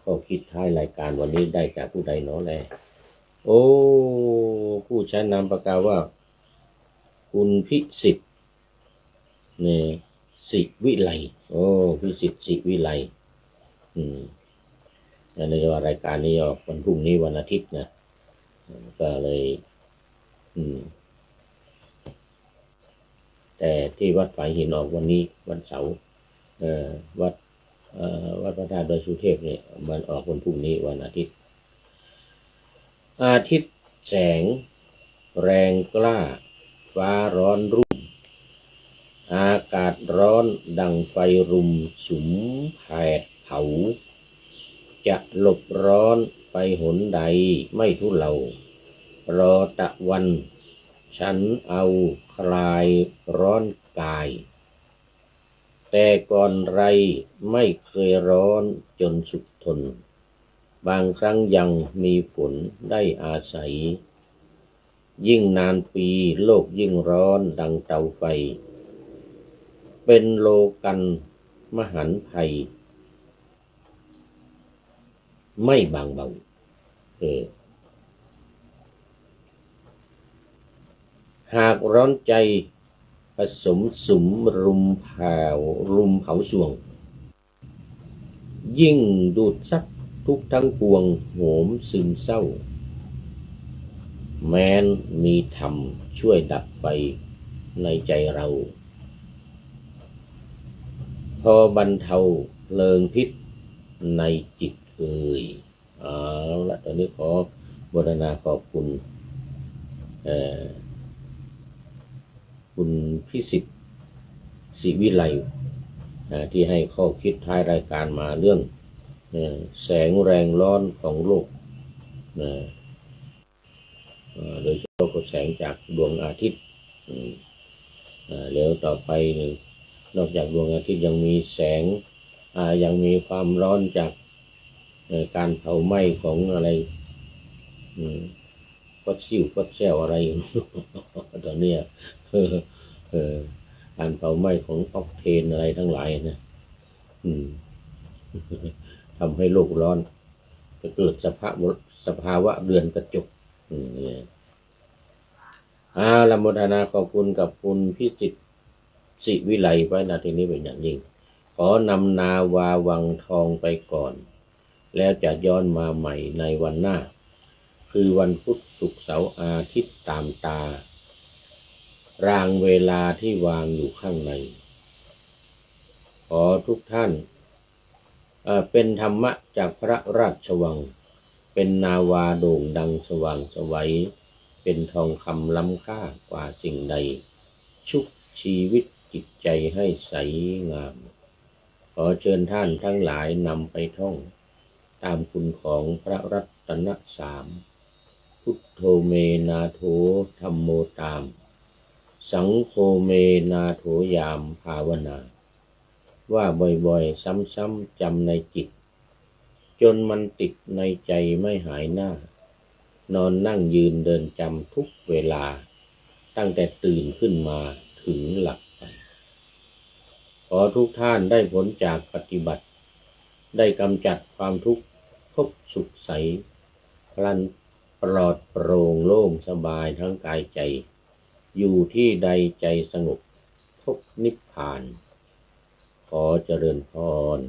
ข้อคิดท้ายรายการวันนี้ได้จากผู้ใดเนาะแลผู้ใช้นามปากกาว่าคุณพิสิทธิ์ศิวิไลพิสิทธิ์ศิวิไลในรายการนี้ออกวันพรุ่งนี้วันอาทิตย์นะก็เลย แต่ที่วัดฝายหินออกวันนี้วันเสาร์วัดวัดพระธาตุดอยสุเทพเนี่ยมันออกวันพรุ่งนี้วันอาทิตย์แสงแรงกล้าฟ้าร้อนรุ่มอากาศร้อนดังไฟรุมสุมแผดเผาจะหลบร้อนไปหนใดไม่ทุเลารอตะวันฉันเอาคลายร้อนกายแต่ก่อนไรไม่เคยร้อนจนสุดทนบางครั้งยังมีฝนได้อาศัยยิ่งนานปีโลกยิ่งร้อนดังเตาไฟเป็นโลกันมหันต์ภัยไม่บางเบาหากร้อนใจผสมสุมรุมเผาสวงยิ่งดูดซับทุกทั้งปวงโหมซึมเศร้าแม้นมีธรรมช่วยดับไฟในใจเราพอบรรเทาเพลิงพิษในจิตเอาละตอนนี้ขอบูรณาขอบคุณคุณพิสิทธิ์ศิวิไลที่ให้ข้อคิดท้ายรายการมาเรื่องแสงแรงร้อนของโลกโดยเฉพาะแสงจากดวงอาทิตย์แล้วต่อไปนอกจากดวงอาทิตย์ยังมีแสงยังมีความร้อนจากการเผาไหม้ของอะไรฟอสซิลอะไรตอนนี้การเผาไหม้ของออกเทนอะไรทั้งหลายนะทำให้โลกร้อนจะเกิดสภาวะเรือนกระจกละโมทนาขอบคุณกับคุณพิจิตรศิวิไลไว้นาทีนี้เป็นอย่างยิ่งขอนำนาวาวังทองไปก่อนแล้วจะย้อนมาใหม่ในวันหน้าคือวันพุธศุกร์เสาร์อาทิตย์ตามตารางเวลาที่วางอยู่ข้างในขอทุกท่านเป็นธรรมะจากพระราชวังเป็นนาวาโด่งดังสว่างไสวเป็นทองคำล้ำค่ากว่าสิ่งใดชุบชีวิตจิตใจให้ใสงามขอเชิญท่านทั้งหลายนำไปท่องตามคุณของพระรัตนสามพุทโธเมนาโถธัมโมตามสังโฆเมนาโถยามภาวนาว่าบ่อยๆซ้ำๆจำในจิตจนมันติดในใจไม่หายหน้านอนนั่งยืนเดินจำทุกเวลาตั้งแต่ตื่นขึ้นมาถึงหลับไปขอทุกท่านได้ผลจากปฏิบัติได้กำจัดความทุกข์พบสุขใสพลันปลอดโปร่งโล่งสบายทั้งกายใจอยู่ที่ใดใจสงบพบนิพพานขอเจริญพร